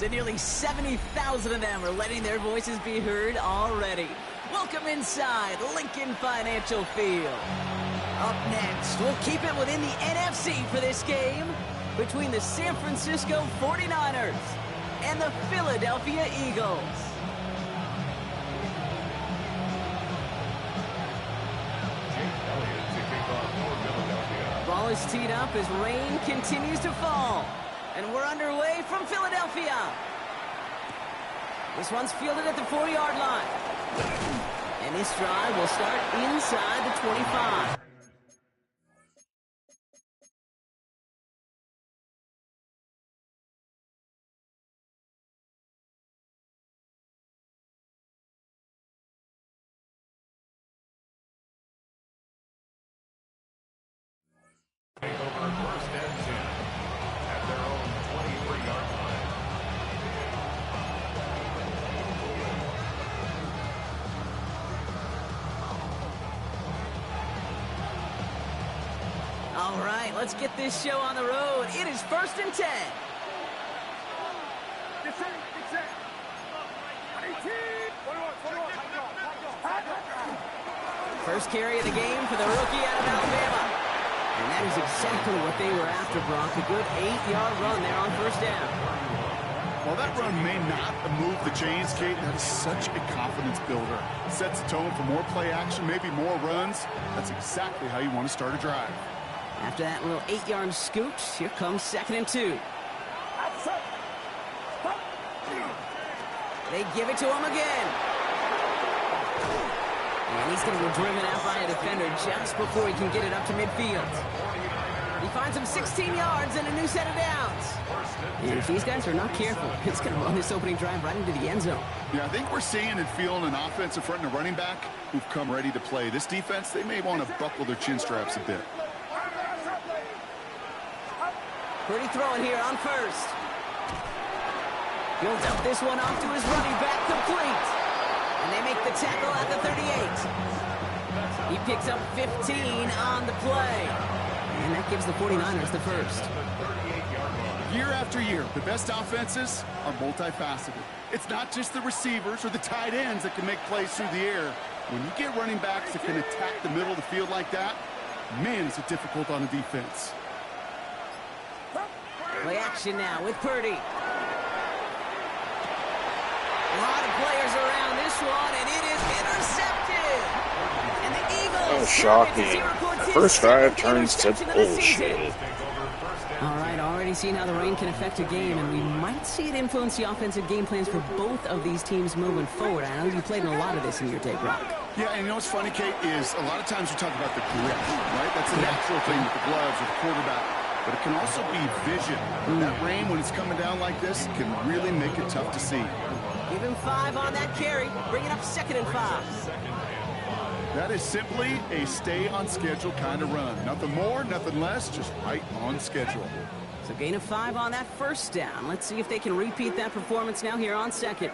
and nearly 70,000 of them are letting their voices be heard already. Welcome inside Lincoln Financial Field. Up next, we'll keep it within the NFC for this game between the San Francisco 49ers and the Philadelphia Eagles. Ball is teed up as rain continues to fall. And we're underway from Philadelphia. This one's fielded at the 4-yard line. And this drive will start inside the 25. Over first and 10 at their own 23-yard line. All right, let's get this show on the road. It is first and 10. First carry of the game for the rookie out of Alabama. And that is exactly what they were after, Brock. A good 8-yard run there on first down. Well, that run may not move the chains, Kate. That is such a confidence builder. Sets the tone for more play action, maybe more runs. That's exactly how you want to start a drive. After that little 8-yard scoot, here comes 2nd and 2. They give it to him again. And he's going to be driven out by a defender just before he can get it up to midfield. He finds him 16 yards and a new set of downs. And if these guys are not careful, it's going to run this opening drive right into the end zone. Yeah, I think we're seeing and feeling an offensive front and a running back who've come ready to play. This defense, they may want to buckle their chin straps a bit. Pretty throwing here on first. He'll dump this one off to his running back, complete. And they make the tackle at the 38. He picks up 15 on the play. And that gives the 49ers the first. Year after year, the best offenses are multifaceted. It's not just the receivers or the tight ends that can make plays through the air. When you get running backs that can attack the middle of the field like that, man, is it difficult on the defense. Play action now with Purdy. A lot of players around this one, and it is intercepted. And the Eagles. Oh, shocking. The first drive turns to bullshit. All right, already seen how the rain can affect a game, and we might see it influence the offensive game plans for both of these teams moving forward. I know you played in a lot of this in your day, Brock. Yeah, and you know what's funny, Kate, is a lot of times we talk about the grip, right? That's a natural thing with the gloves, with the quarterback. But it can also be vision. That rain, when it's coming down like this, can really make it tough to see. Give him 5 on that carry. Bring it up 2nd and 5. That is simply a stay-on-schedule kind of run. Nothing more, nothing less, just right on schedule. So gain of 5 on that first down. Let's see if they can repeat that performance now here on second.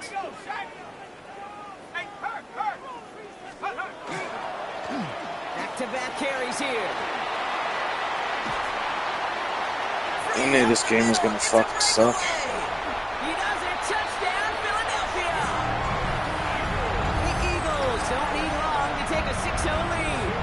Back-to-back carries here. I knew this game was going to fucking suck. He does it. Touchdown, Philadelphia. The Eagles don't need long to take a 6-0 lead.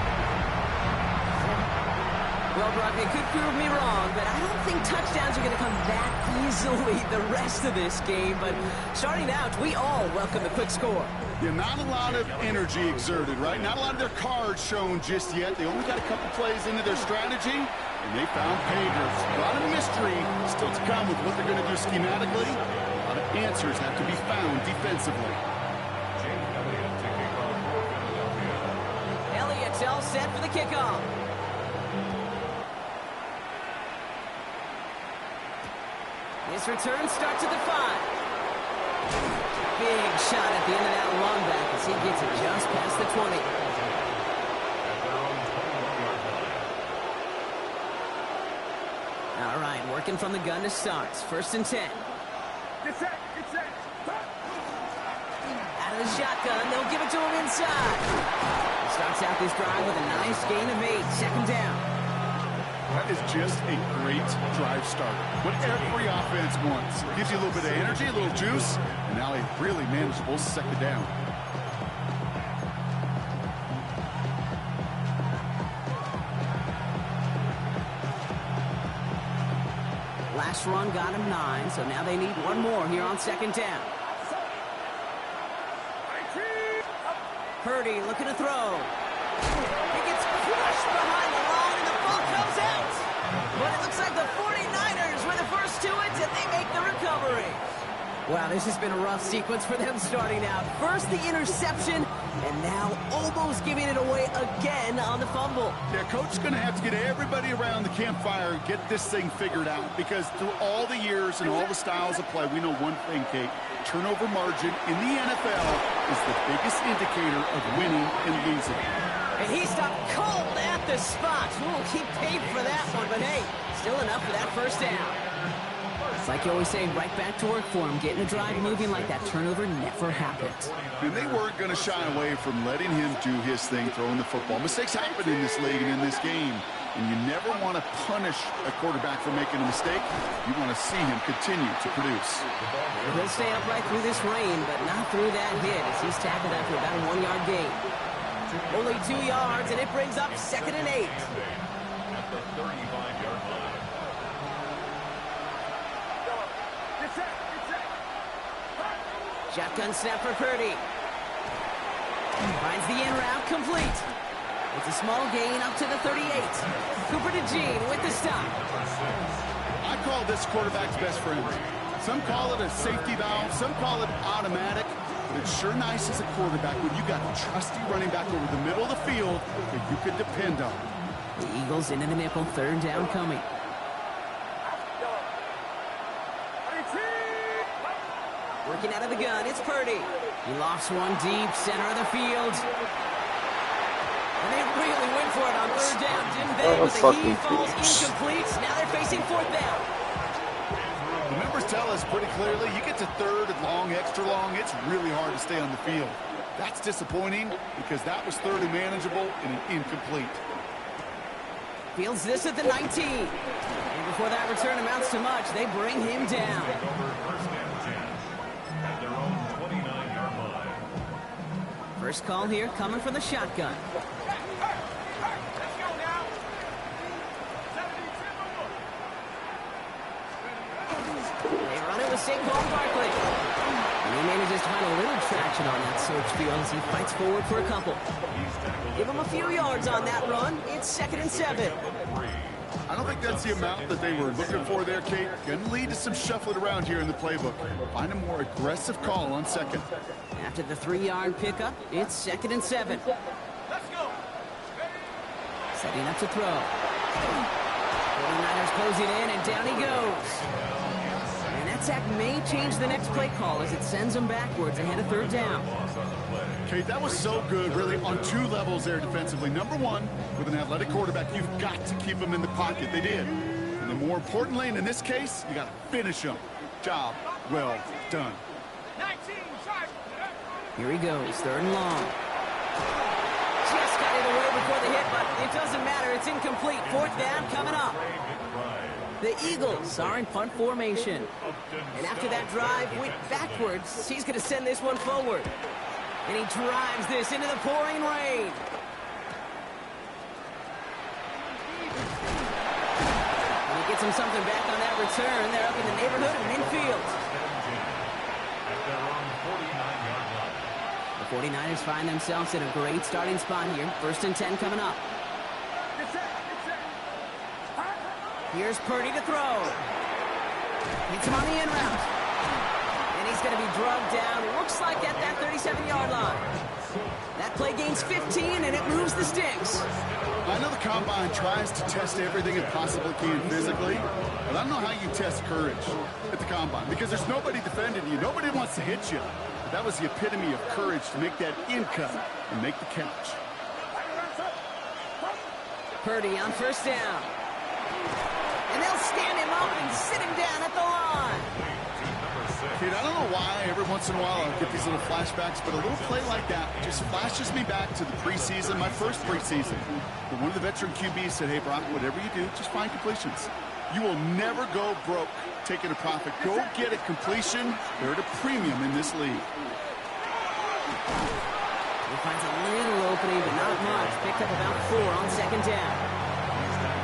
Well, Brock, they could prove me wrong, but I don't think touchdowns are going to come that easily the rest of this game. But starting out, we all welcome the quick score. Yeah, not a lot of energy exerted, right? Not a lot of their cards shown just yet. They only got a couple plays into their strategy, and they found pay dirt. A lot of mystery still to come with what they're going to do schematically. A lot of answers have to be found defensively. Elliott's all set for the kickoff. His return starts at the 5. Big shot at the end of that run back as he gets it just past the 20. All right, working from the gun to start. 1st and 10. Out of the shotgun, they'll give it to him inside. He starts out this drive with a nice gain of 8. 2nd down. That is just a great drive start. What every offense wants. Gives you a little bit of energy, a little juice, and now a really manageable second down. Last run got him 9, so now they need one more here on second down. Purdy looking to throw. He gets crushed behind the line, and the ball comes out. But it looks like the 49ers were the first to it, and they make the recovery. Wow, this has been a rough sequence for them starting out. First the interception, and now almost giving it away again on the fumble. Yeah, Coach is going to have to get everybody around the campfire and get this thing figured out, because through all the years and all the styles of play, we know one thing, Kate. Turnover margin in the NFL is the biggest indicator of winning and losing. And he stopped cold at the spot. Ooh, he paid for that one, but hey, still enough for that first down. It's like you always say, right back to work for him, getting the drive moving like that turnover never happened. And they weren't going to shy away from letting him do his thing, throwing the football. Mistakes happen in this league and in this game, and you never want to punish a quarterback for making a mistake. You want to see him continue to produce. He'll stay upright through this rain, but not through that hit as he's tackled after about a 1-yard gain. Only 2 yards, and it brings up 2nd and 8. At the 35-yard line. Shotgun snap for Purdy. Finds the in route complete. It's a small gain up to the 38. Cooper to Gene with the stop. I call this quarterback's best friend. Some call it a safety valve, some call it automatic, but it's sure nice as a quarterback when you got a trusty running back over the middle of the field that you can depend on. The Eagles into the nickel, 3rd down coming. Working out of the gun, it's Purdy. He lofts one deep, center of the field. And they really went for it on 3rd down, didn't they? But the heave falls incomplete. Now they're facing 4th down. The numbers tell us pretty clearly, you get to 3rd and long, extra long, it's really hard to stay on the field. That's disappointing because that was 3rd and manageable and an incomplete. Fields this at the 19. And before that return amounts to much, they bring him down. First call here coming from the shotgun. They run it with Saquon Barkley. And he manages to find a little traction on that search field as he fights forward for a couple. Give him a few yards on that run. It's 2nd and 7. I don't think that's the amount that they were looking for there, Kate. Going to lead to some shuffling around here in the playbook. Find a more aggressive call on 2nd. After the 3-yard pickup, it's 2nd and 7. Setting up to throw. 49ers closing in, and down he goes. And that sack may change the next play call as it sends them backwards ahead of 3rd down. Kate, that was so good, really, on 2 levels there defensively. Number one, with an athletic quarterback, you've got to keep him in the pocket. They did. And then more importantly, and in this case, you got to finish him. Job well done. Here he goes, 3rd and long. Just got it away before the hit, but it doesn't matter. It's incomplete. 4th down coming up. The Eagles are in punt formation. And after that drive went backwards, he's going to send this one forward. And he drives this into the pouring rain. And he gets him something back on that return. They're up in the neighborhood of midfield. The 49ers find themselves in a great starting spot here. 1st and 10 coming up. Here's Purdy to throw. Hits him on the in route. And he's going to be drugged down. Looks like at that 37-yard line. That play gains 15, and it moves the sticks. I know the Combine tries to test everything it possibly can physically, but I don't know how you test courage at the Combine because there's nobody defending you. Nobody wants to hit you. But that was the epitome of courage to make that in cut and make the catch. Purdy on 1st down. And they'll stand him up and sit him down at the line. Kate, I don't know why every once in a while I get these little flashbacks, but a little play like that just flashes me back to the preseason, my first preseason. But one of the veteran QBs said, hey, Brock, whatever you do, just find completions. You will never go broke taking a profit. Go get a completion. They're at a premium in this league. He finds a little opening, but not much. Picked up about 4 on second down.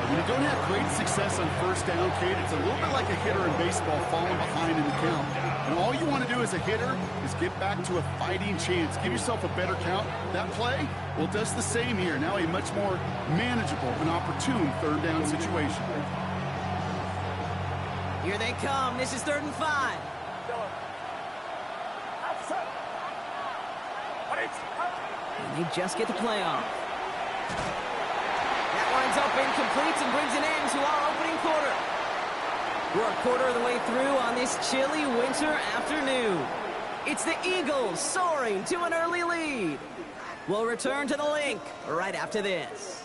When you don't have great success on first down, Kate, it's a little bit like a hitter in baseball falling behind in the count. And all you want to do as a hitter is get back to a fighting chance. Give yourself a better count. That play, well, does the same here. Now a much more manageable and opportune third down situation. Here they come. This is 3rd and 5. And they just get the play off. That winds up incomplete and brings an end to our opening quarter. We're a quarter of the way through on this chilly winter afternoon. It's the Eagles soaring to an early lead. We'll return to the link right after this.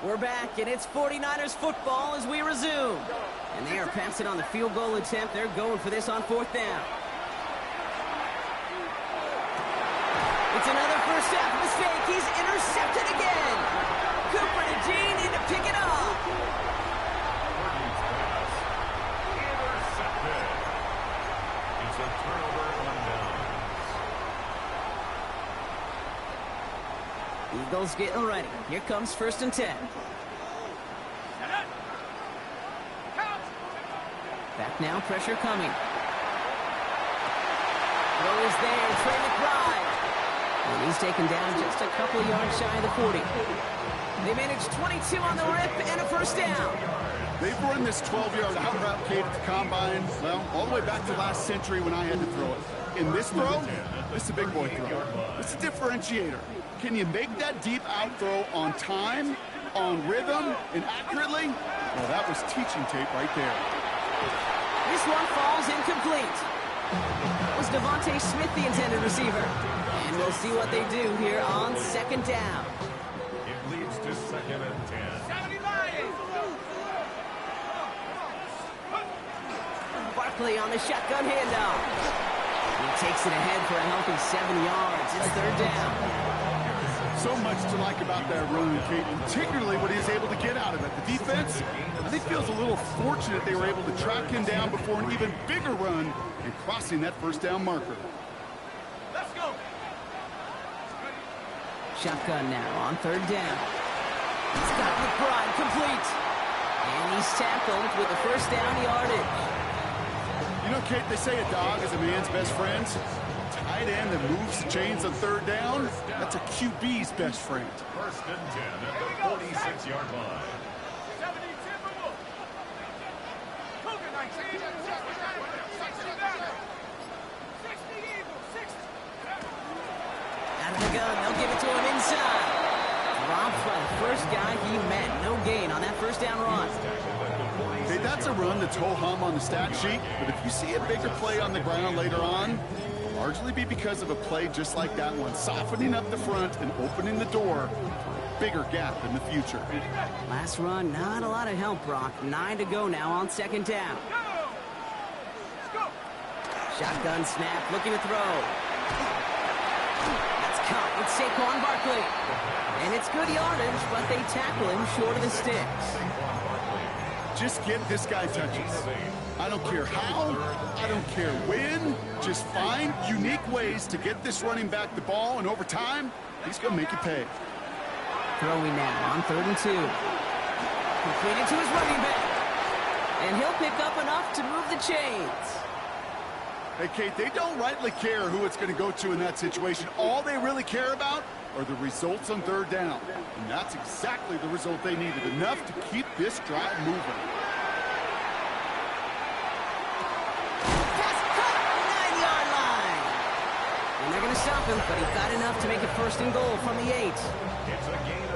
We're back, and it's 49ers football as we resume. And they are passing on the field goal attempt. They're going for this on 4th down. It's another first half mistake. He's intercepted again. Cooper to Gene in to pick it up. Intercepted. It's a turnover on downs. Eagles getting ready. Here comes 1st and 10. Back now, pressure coming. Throw is there, Trey McBride. And he's taken down just a couple of yards shy of the 40. They managed 22 on the rip and a first down. They've run this 12-yard out route, Kate, at the combine, well, all the way back to last century when I had to throw it. In this throw, this is a big boy throw. It's a differentiator. Can you make that deep out throw on time, on rhythm, and accurately? Well, that was teaching tape right there. This one falls incomplete. That was Devontae Smith, the intended receiver. And we'll see what they do here on 2nd down. It leads to 2nd and 10. Barkley on the shotgun handoff. He takes it ahead for a healthy 7 yards. It's 3rd down. So much to like about that run, Kate, particularly what he was able to get out of it. The defense, I think, feels a little fortunate they were able to track him down before an even bigger run and crossing that first down marker. Let's go. Shotgun now on 3rd down. He's got McBride complete. And he's tackled with the first down yardage. You know, Kate, they say a dog is a man's best friend. Tight end that moves the chains on 3rd down, that's a QB's best friend. 1st and 10 at the 46-yard line. 70 typical. Cougar 19. 60 Eagles. 60. Out of the gun, they'll give it to him inside. Dropped by the first guy he met. No gain on that first down run. Hey, that's a run that's ho-hum on the stat sheet, but if you see a bigger play on the ground later on, largely be because of a play just like that one, softening up the front and opening the door for a bigger gap in the future. Last run, not a lot of help, Brock. 9 to go now on 2nd down. Shotgun snap, looking to throw. That's caught with Saquon Barkley. And it's good yardage, but they tackle him short of the sticks. Just get this guy touches. I don't care how, I don't care when, just find unique ways to get this running back the ball, and over time, he's going to make you pay. Throwing now on 3rd and 2. Completed to his running back. And he'll pick up enough to move the chains. Hey, Kate, they don't rightly care who it's going to go to in that situation. All they really care about are the results on 3rd down. And that's exactly the result they needed, enough to keep this drive moving. to stop him, but he got enough to make it 1st and goal from the 8.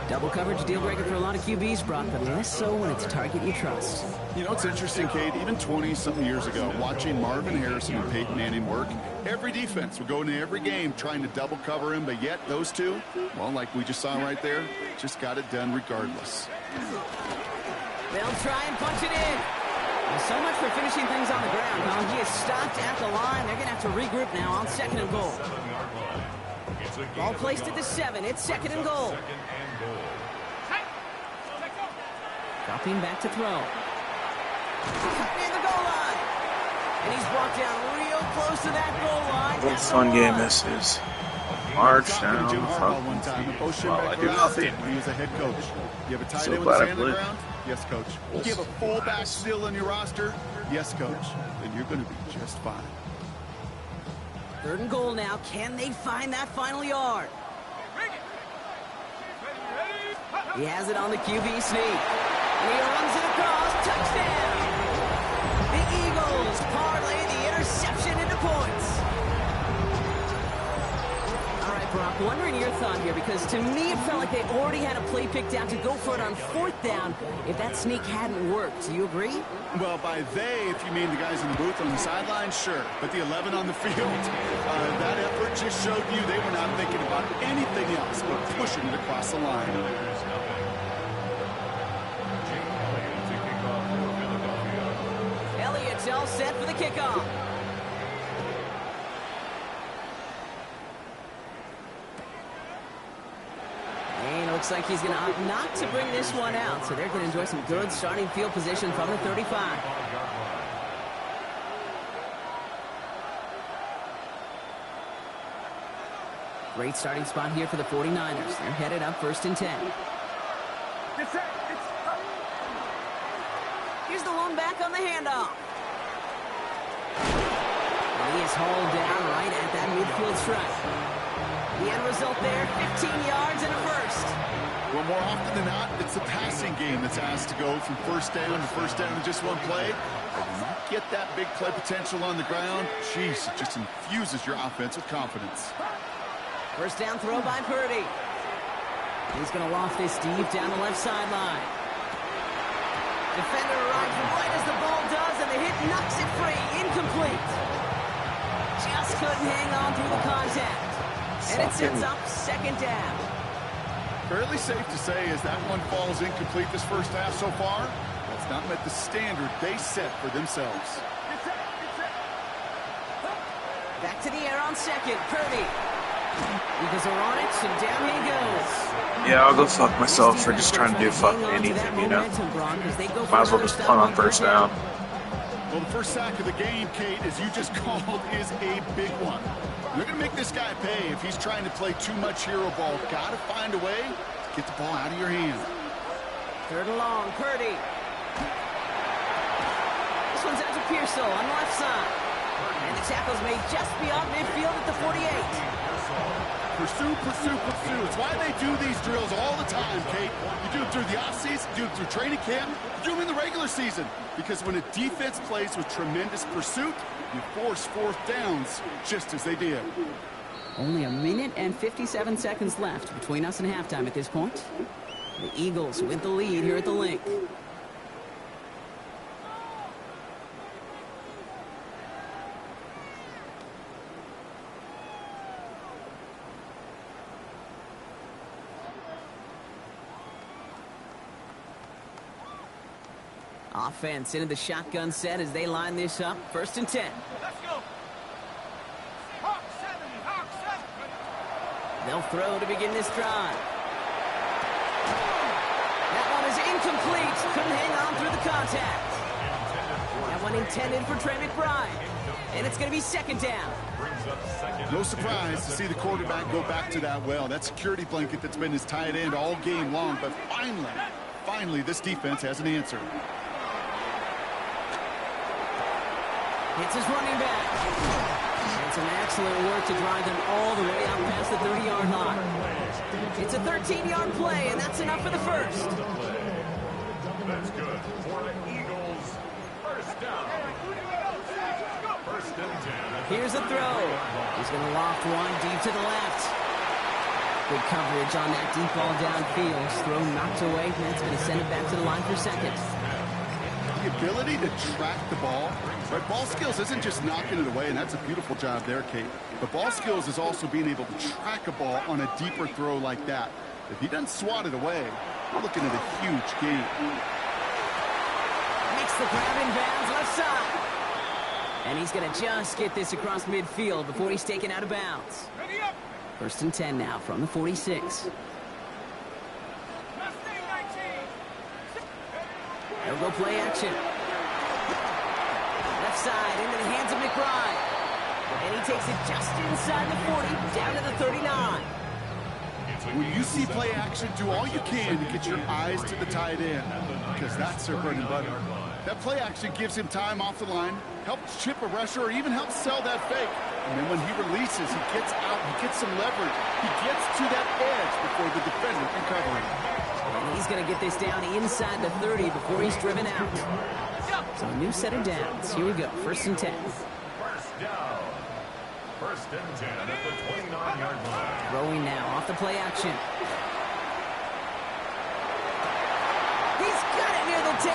Double coverage deal breaker for a lot of QBs, Brock, but less so when it's a target you trust. You know, it's interesting, Kate, even 20-something years ago, watching Marvin Harrison and Peyton Manning work, every defense would go into every game trying to double cover him, but yet those two, well, like we just saw right there, just got it done regardless. They'll try and punch it in. Well, so much for finishing things on the ground, huh? He is stopped at the line. They're going to have to regroup now on 2nd and goal. Ball placed at the 7. It's 2nd and goal. Dropping back to throw. Near the goal line. And he's brought down real close to that goal line. What a fun game this is. March down. Well, I do nothing. He was a head coach. You have a tight end with glad I sand on the played. ground? Yes, coach. You have a fullback still in your roster? Yes, coach. Then you're going to be just fine. 3rd and goal now. Can they find that final yard? He has it on the QB sneak. And he runs it across. Touchdown! The Eagles parlay the interception into points. All right, Brock, wondering your thought here, because to me it felt like they already had a play picked out to go for it on 4th down if that sneak hadn't worked. Do you agree? Well, by they, if you mean the guys in the booth on the sideline, sure. But the 11 on the field, that effort just showed you they were not thinking about anything else but pushing it across the line. Elliott's all set for the kickoff. And it looks like he's going to opt not to bring this one out, so they're going to enjoy some good starting field position from the 35. Great starting spot here for the 49ers. They're headed up 1st and 10. Here's the one back on the handoff. And he is hauled down right at that midfield stripe. The end result there, 15 yards and a 1st. Well, more often than not, it's the passing game that's asked to go from 1st down to 1st down in just one play. But when you get that big play potential on the ground, jeez, it just infuses your offense with confidence. 1st down throw by Purdy. He's going to loft this deep down the left sideline. Defender arrives right as the ball does, and the hit knocks it free. Incomplete. Just couldn't hang on through the contact. And it sets up 2nd down. Fairly safe to say as that one falls incomplete this 1st half so far, that's not met the standard they set for themselves. Back to the air on 2nd. Purdy. Eagles are on it, and down he goes. Yeah, I'll go fuck myself for just trying to do fucking anything, you know. Might as well just punt on 1st down. Well, the first sack of the game, Kate, as you just called, is a big one. You're going to make this guy pay if he's trying to play too much hero ball. Got to find a way to get the ball out of your hand. 3rd and long, Purdy. This one's out to Pearsall on the left side. And the tackle's made just beyond midfield at the 48. Pursue, pursue, pursue. It's why they do these drills all the time, Kate. You do it through the offseason, you do it through training camp, you do them in the regular season. Because when a defense plays with tremendous pursuit, you force 4th downs just as they did. Only a minute and 57 seconds left between us and halftime at this point. The Eagles with the lead here at the Link. Offense into the shotgun set as they line this up. 1st and 10. Let's go. Hawk 7, Hawk 7. They'll throw to begin this drive. That one is incomplete. Couldn't hang on through the contact. That one intended for Trey McBride. And it's going to be 2nd down. No surprise to see the quarterback go back to that well. That security blanket that's been his tight end all game long. But finally, this defense has an answer. It's his running back. And some excellent work to drive them all the way out past the 30-yard line. It's a 13-yard play, and that's enough for the 1st. That's good for the Eagles. 1st down. 1st and 10 at Here's a throw. He's going to loft one deep to the left. Good coverage on that deep ball downfield. Throw knocked away. That's going to send it back to the line for second. The ability to track the ball. Right, ball skills isn't just knocking it away, and that's a beautiful job there, Kate. But ball skills is also being able to track a ball on a deeper throw like that. If he doesn't swat it away, we're looking at a huge gain. Makes the grab in bounds left side. And he's going to just get this across midfield before he's taken out of bounds. First and 10 now from the 46. They'll go play action. Left side into the hands of McBride. And he takes it just inside the 40, down to the 39. When you see play action, do all you can to get your eyes to the tight end, because that's their bread and butter. That play action gives him time off the line, helps chip a rusher, or even helps sell that fake. And then when he releases, he gets out, he gets some leverage. He gets to that edge before the defender can cover him. And he's going to get this down inside the 30 before he's driven out. So a new set of downs. Here we go. First and 10. First down. First and 10 at the 29-yard line. Throwing now off the play action. He's got it near the 10.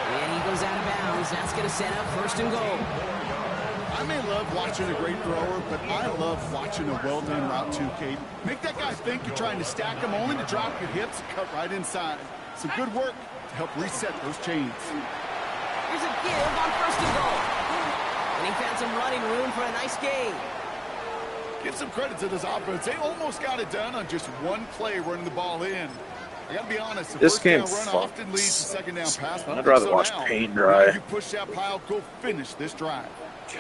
And he goes out of bounds. That's going to set up first and goal. I may love watching a great thrower, but I love watching a well-done route too, Kate. Make that guy think you're trying to stack him, only to drop your hips and cut right inside. Some good work to help reset those chains. Here's a give on first and goal. And he found some running room for a nice gain. Give some credit to this offense. They almost got it done on just one play running the ball in. I gotta be honest, the This first game down run often leads to second down pass. I'd rather watch paint dry. You push that pile, go finish this drive.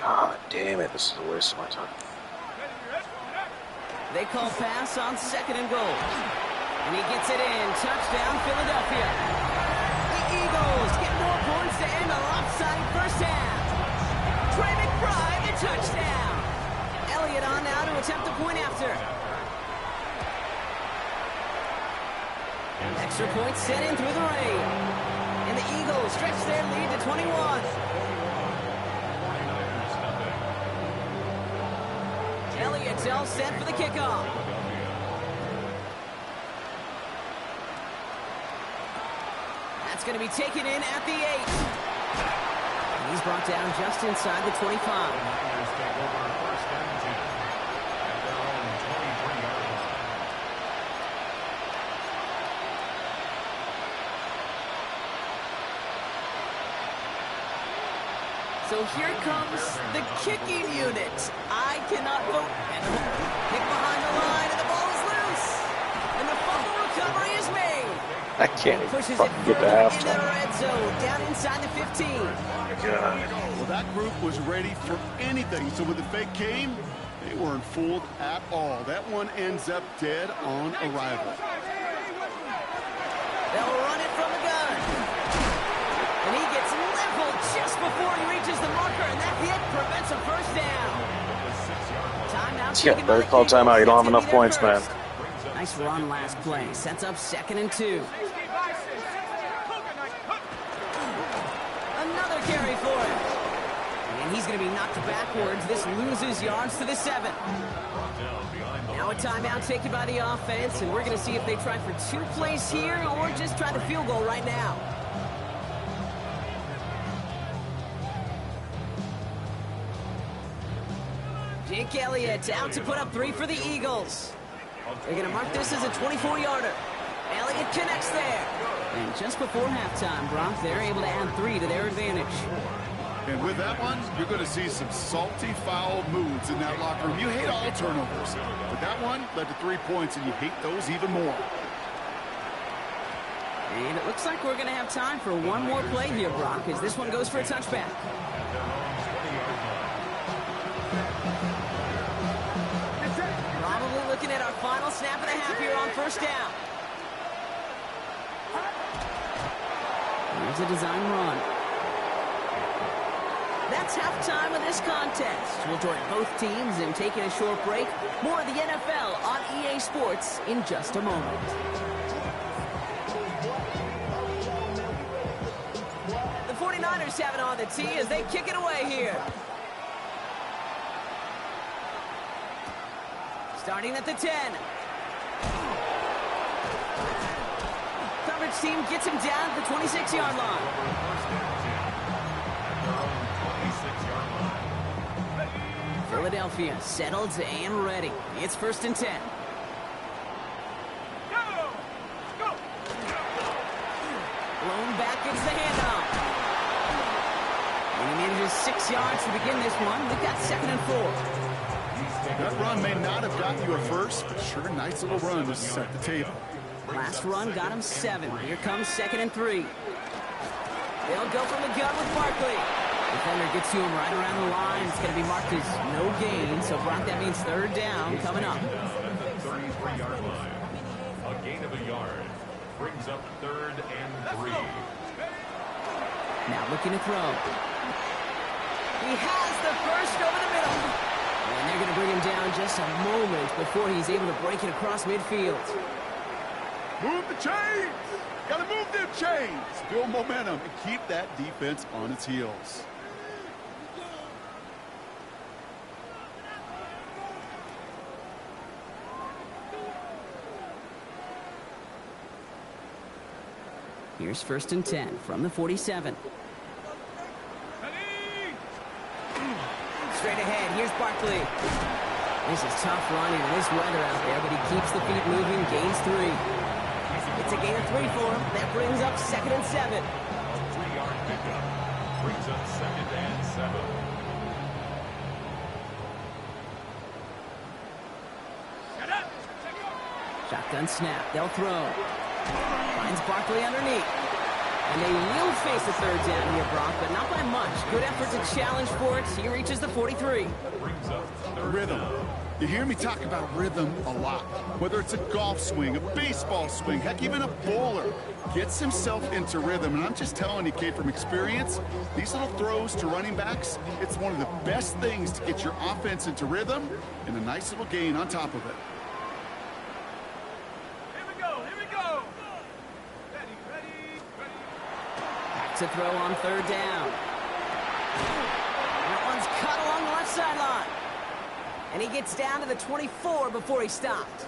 God damn it, this is a waste of my time. They call pass on second and goal. And he gets it in. Touchdown, Philadelphia. The Eagles get more points to end a lopsided first half. Trey McBride, the touchdown. Elliott on now to attempt the point after. Extra point set in through the rain. And the Eagles stretch their lead to 21. Elliott's all set for the kickoff. That's going to be taken in at the 8. And he's brought down just inside the 25. So here comes the kicking unit. I cannot vote. And the kick behind the line, and the ball is loose. And the fumble recovery is made. I can't even Pushes fucking it get to further into the halftime. red zone, down inside the 15. God. Well, that group was ready for anything. So when the fake came, they weren't fooled at all. That one ends up dead on arrival. They'll run it from the gun. And he gets leveled just before he reaches the marker, and that hit prevents a first down. Timeout. Yeah, better call timeout. You don't have enough points, man. Nice run last play. Sets up second and 2. Another carry for him. And he's going to be knocked backwards. This loses yards to the 7. Now a timeout taken by the offense, and we're going to see if they try for 2 plays here or just try the field goal right now. Jake Elliott out to put up 3 for the Eagles. They're going to mark this as a 24-yarder. Elliott connects there. And just before halftime, Brock, they're able to add 3 to their advantage. And with that one, you're going to see some salty, foul moves in that locker room. You hate all turnovers, but that one led to 3 points, and you hate those even more. And it looks like we're going to have time for one more play here, Brock, as this one goes for a touchback. Probably looking at our final snap of the half here on first down. Here's a design run. That's halftime of this contest. We'll join both teams in taking a short break. More of the NFL on EA Sports in just a moment. The 49ers have it on the tee as they kick it away here. Starting at the 10. Coverage team gets him down at the 26-yard line. Philadelphia settled and ready. It's 1st and 10. Blown back, gets the handoff. And he manages 6 yards to begin this one. We've got 2nd and 4. That run may not have gotten you a first, but sure, nice little run to set the table. Last run got him 7. Here comes 2nd and 3. They'll go from the gun with Barkley. Defender gets to him right around the line. It's going to be marked as no gain. So, Brock, that means 3rd down coming up. 33-yard line. A gain of a yard. Brings up 3rd and 3. Now looking to throw. He has the first over the middle. And they're going to bring him down just a moment before he's able to break it across midfield. Move the chains! Gotta move them chains! Build momentum and keep that defense on its heels. Here's 1st and 10 from the 47. Straight ahead, here's Barkley. This is tough running in this weather out there, but he keeps the feet moving, gains 3. It's a gain of 3 for him. That brings up 2nd and 7. A 3-yard pickup. Brings up 2nd and 7. Shotgun snap. They'll throw. Finds Barkley underneath. And they will face a 3rd down here, Brock, but not by much. Good effort to challenge for it. He reaches the 43. Brings up 3rd Rhythm. down. You hear me talk about rhythm a lot. Whether it's a golf swing, a baseball swing, heck, even a bowler gets himself into rhythm. And I'm just telling you, Kate, from experience, these little throws to running backs, it's one of the best things to get your offense into rhythm and a nice little gain on top of it. To throw on 3rd down. That one's cut along the left sideline. And he gets down to the 24 before he stopped.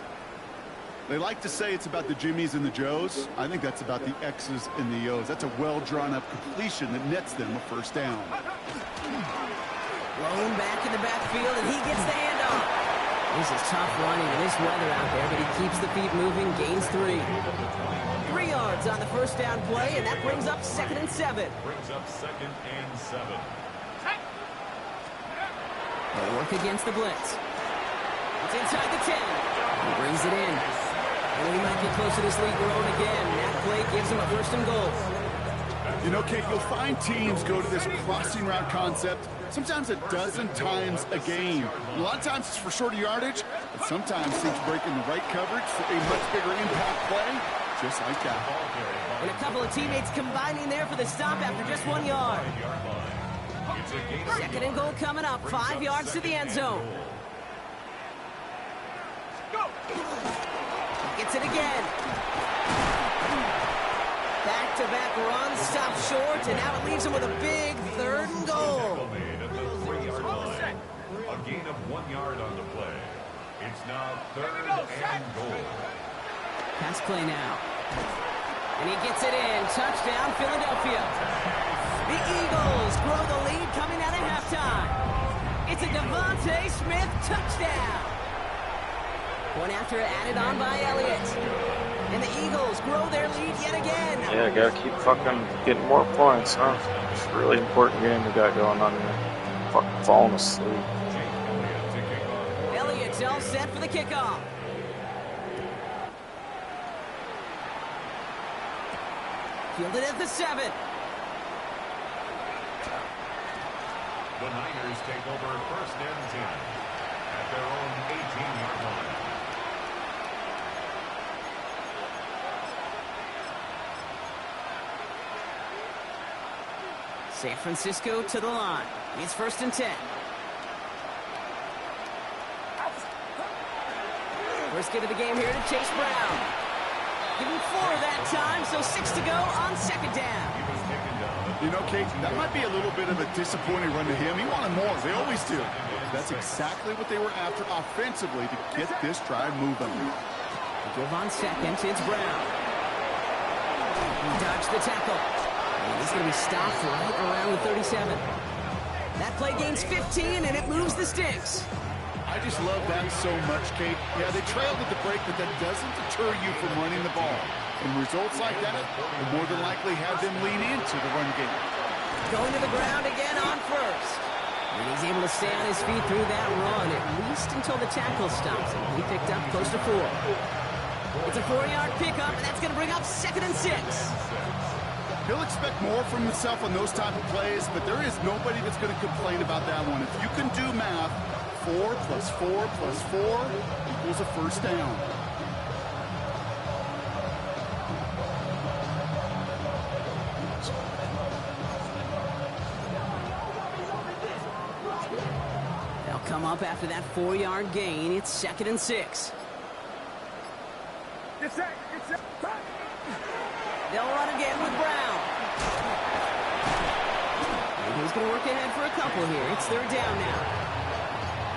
They like to say it's about the Jimmies and the Joes. I think that's about the X's and the O's. That's a well-drawn-up completion that nets them a 1st down. Blown back in the backfield, and he gets the handoff. This is tough running in this weather out there, but he keeps the feet moving, gains 3. 3 yards on the 1st down play, and that brings up 2nd and 7. Brings up 2nd and 7. They'll work against the blitz. It's inside the 10. He brings it in. And he might get close to this lead road again. That play gives him a 1st and goal. You know, Kate, you'll find teams go to this crossing route concept sometimes a dozen times a game. A lot of times it's for shorter yardage, but sometimes teams break in the right coverage for a much bigger impact play, just like that. And a couple of teammates combining there for the stop after just 1 yard. 2nd and goal coming up, 5 yards to the end zone. Gets it again. Back-to-back runs, stop short, and now it leaves him with a big 3rd and goal. A gain of 1 yard on the play. It's now 3rd and goal. Pass play now. And he gets it in. Touchdown, Philadelphia. The Eagles grow the lead coming out of halftime. It's a Devontae Smith touchdown. One after added on by Elliott. And the Eagles grow their lead yet again. Yeah, gotta keep fucking getting more points, huh? It's a really important game we got going on here. Fucking falling asleep. Elliott's all set for the kickoff. Fielded at the 7. The Niners take over 1st and 10 at their own 18-yard line. San Francisco to the line. It's 1st and 10. First get of the game here to Chase Brown. Give him 4 that time, so 6 to go on 2nd down. He was taken down at You know, Kate, that might be a little bit of a disappointing run to him. He wanted more. They always do. That's exactly what they were after offensively to get this drive moving. Give on second. It's Brown. He dodged the tackle. And he's going to be stopped right around the 37. That play gains 15, and it moves the sticks. I just love that so much, Kate. Yeah, they trailed at the break, but that doesn't deter you from running the ball. And results like that will more than likely have them lean into the run game. Going to the ground again on first. And he's able to stay on his feet through that run, at least until the tackle stops him. He picked up close to 4. It's a 4-yard pickup, and that's going to bring up 2nd and 6. He'll expect more from himself on those type of plays, but there is nobody that's going to complain about that one. If you can do math, 4 plus 4 plus 4 equals a first down. They'll come up after that 4-yard gain. It's 2nd and 6. They'll run again with Brown. And he's going to work ahead for a couple here. It's 3rd down now.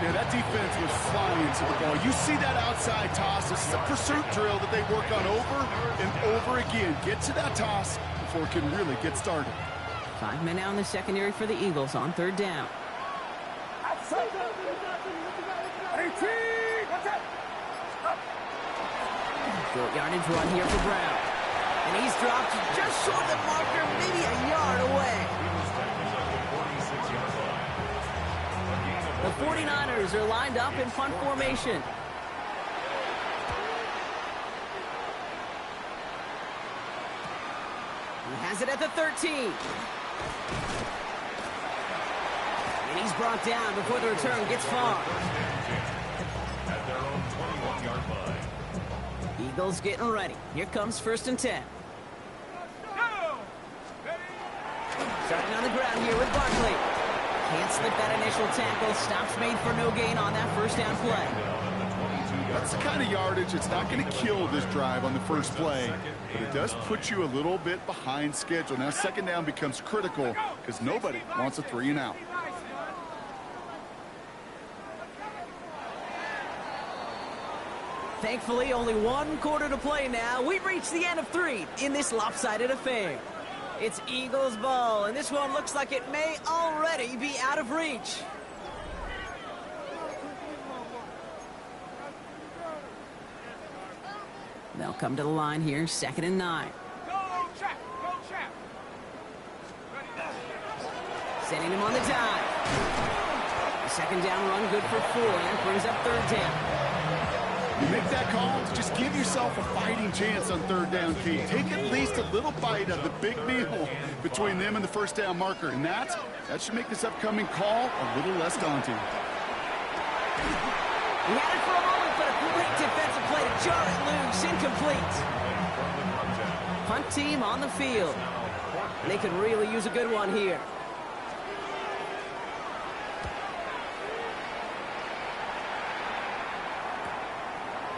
Yeah, that defense was flying to the ball. You see that outside toss. This is a pursuit drill that they work on over and over again. Get to that toss before it can really get started. 5 men out in the secondary for the Eagles on 3rd down. Short yardage run here for Brown. And he's dropped just short of the marker, maybe a yard away. The 49ers are lined up in punt formation. He has it at the 13. And he's brought down before the return gets far. At their own 21-yard line. Eagles getting ready. Here comes 1st and 10. Starting on the ground here with Barkley. Can't slip that initial tackle. Stops made for no gain on that 1st down play. That's the kind of yardage it's not going to kill this drive on the first play, but it does put you a little bit behind schedule. Now 2nd down becomes critical because nobody wants a 3 and out. Thankfully, only 1 quarter to play now. We've reached the end of 3 in this lopsided affair. It's Eagles ball, and this one looks like it may already be out of reach. They'll come to the line here, 2nd and 9. Sending him on the dive. The 2nd down run good for 4, and brings up 3rd down. You make that call, just give yourself a fighting chance on 3rd down, Keith. Take at least a little bite of the big meal between them and the 1st down marker, and that should make this upcoming call a little less daunting. He had it for a moment, but a great defensive play to jar it loose, incomplete. Punt team on the field. They could really use a good one here.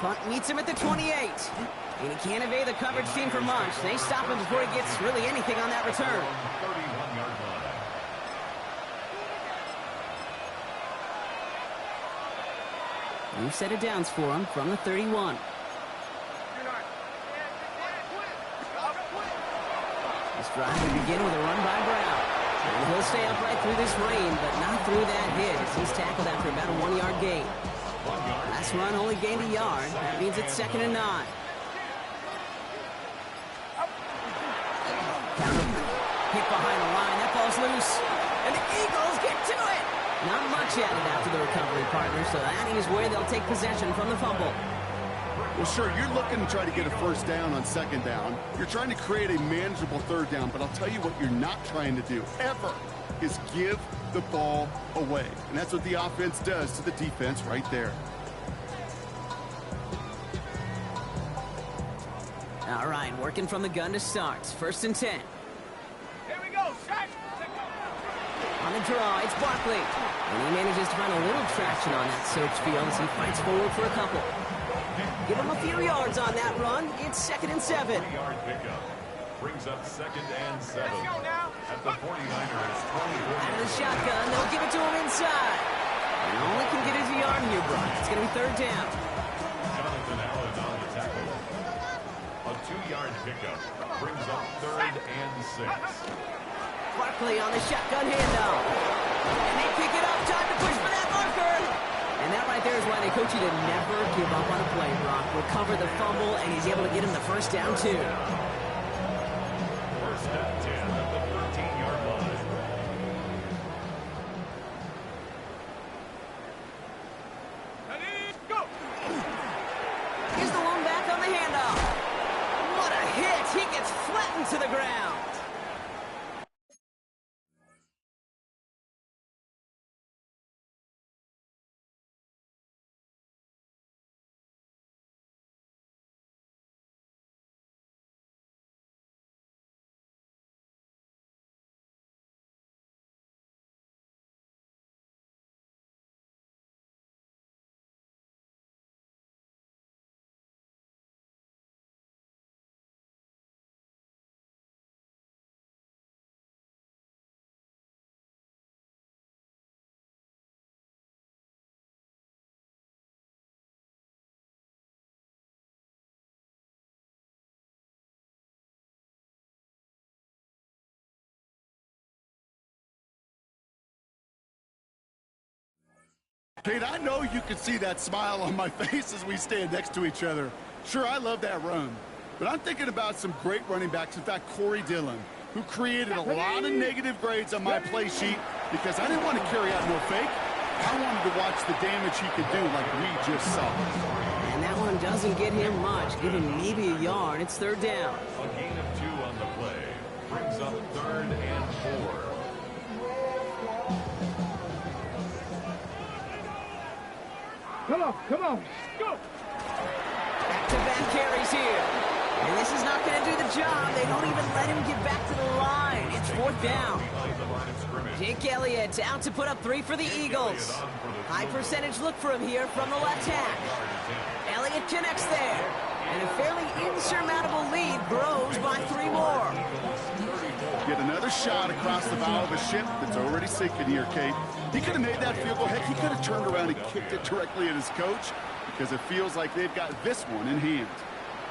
Punt meets him at the 28. And he can't evade the coverage team for much. They stop him before he gets really anything on that return. 31-yard line. New set of downs for him from the 31. This drive will begin with a run by Brown. And he'll stay upright through this rain, but not through that hit as he's tackled after about a 1-yard gain. Last run only gained a yard. That means it's 2nd and 9. Counter hit behind the line. That ball's loose. And the Eagles get to it. Not much added after the recovery, partner, so that is where they'll take possession from the fumble. Well, sure, you're looking to try to get a 1st down on 2nd down. You're trying to create a manageable 3rd down, but I'll tell you what you're not trying to do, ever, is give the ball away. And that's what the offense does to the defense right there. All right, working from the gun to start. 1st and 10. Here we go, shot. On the draw, it's Barkley. And he manages to find a little traction on that soaked field as he fights forward for a couple. Give him a few yards on that run. It's 2nd and 7. 3-yard pickup. Brings up 2nd and 7. Let's go now. At the 49ers 20. Out of the shotgun, they'll give it to him inside. He only can get his yard here, Brock. It's going to be third down. Jonathan Allen on the tackle. A 2-yard pickup brings up 3rd and 6. Barkley on the shotgun handoff. And they pick it up. Time to push for that marker. And that right there is why they coach you to never give up on a play, Brock. Recover the fumble, and he's able to get him the first down, too. First and 10 at the 13-yard line. Ready, go! Here's the lone back on the handoff. What a hit. He gets flattened to the ground. Kate, I know you can see that smile on my face as we stand next to each other. Sure, I love that run. But I'm thinking about some great running backs. In fact, Corey Dillon, who created a lot of negative grades on my play sheet because I didn't want to carry out no fake. I wanted to watch the damage he could do like we just saw. And that one doesn't get him much. Give him maybe a yard. It's third down. A gain of 2 on the play brings up 3rd and 4. Come on, go! Back-to-back carries here. And this is not going to do the job. They don't even let him get back to the line. It's fourth down. Behind the line of scrimmage. Jake Elliott out to put up 3 for the Eagles. High percentage look for him here from the left hash. Elliott connects there. And a fairly insurmountable lead grows by 3 more. Get another shot across the bow of a ship that's already sinking here, Kate. He could have made that field goal. Heck, he could have turned around and kicked it directly at his coach because it feels like they've got this one in hand.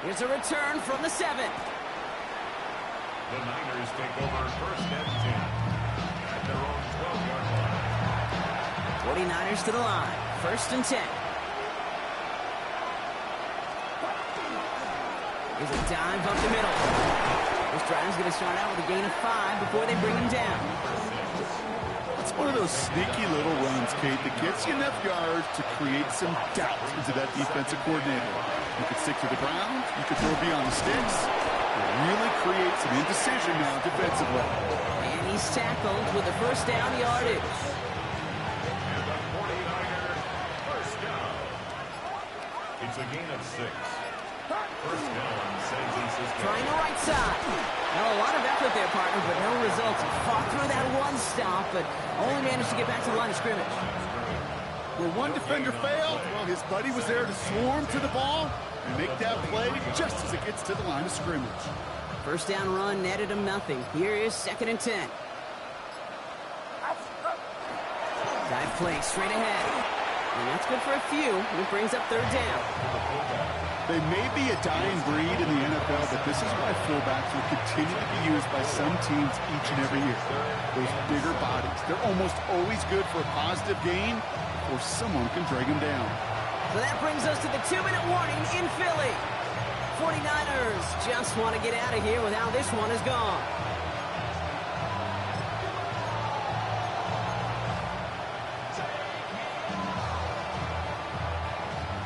Here's a return from the 7. The Niners take over first and 10 at their own 12-yard line. 49ers to the line. First and 10. Here's a dive up the middle. This drive's going to start out with a gain of 5 before they bring him down. It's one of those sneaky little runs, Kate, that gets you enough yards to create some doubt into that defensive coordinator. You could stick to the ground, you could throw beyond the sticks, and really create some indecision now defensively. And he's tackled with the first down yardage. And the 49er first down. It's a gain of 6. First down, San Francisco. Trying the right side. Now a lot of effort there, partner, but no results. He fought through that one stop, but only managed to get back to the line of scrimmage. Where one defender failed, well, his buddy was there to swarm to the ball and make that play just as it gets to the line of scrimmage. First down run netted him nothing. Here is 2nd and 10. Dive play straight ahead. And that's good for a few. And it brings up 3rd down. They may be a dying breed in the NFL, but this is why fullbacks will continue to be used by some teams each and every year. Those bigger bodies, they're almost always good for a positive gain, or someone can drag them down. So that brings us to the 2-minute warning in Philly. 49ers just want to get out of here with how this one is gone.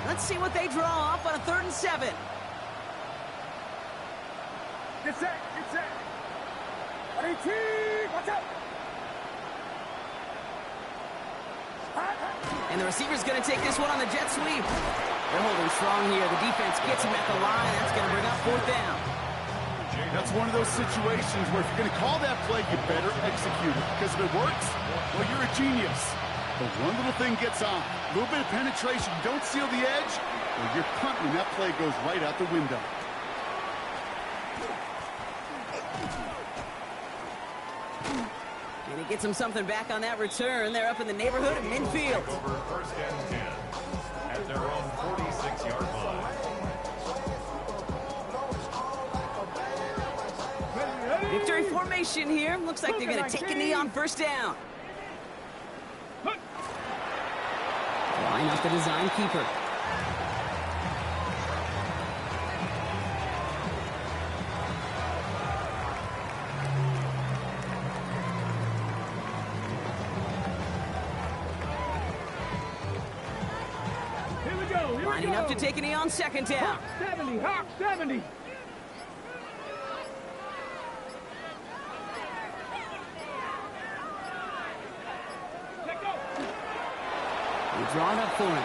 Let's see what they draw up on a 3rd and 7. Get set, get set! 18, watch out! And the receiver's going to take this one on the jet sweep. They're holding strong here. The defense gets him at the line. That's going to bring up 4th down. That's one of those situations where if you're going to call that play, you better execute it. Because if it works, well, you're a genius. But one little thing gets off. A little bit of penetration. You don't seal the edge, well, you're punting. That play goes right out the window. And he gets him something back on that return. They're up in the neighborhood of midfield. Over first and 10 at their own 46-yard line. Victory formation here. Looks like they're going to take a knee on first down. Line up the design keeper. Lining up to take a knee on second down. 70, Hawk 70. Drawn up for him.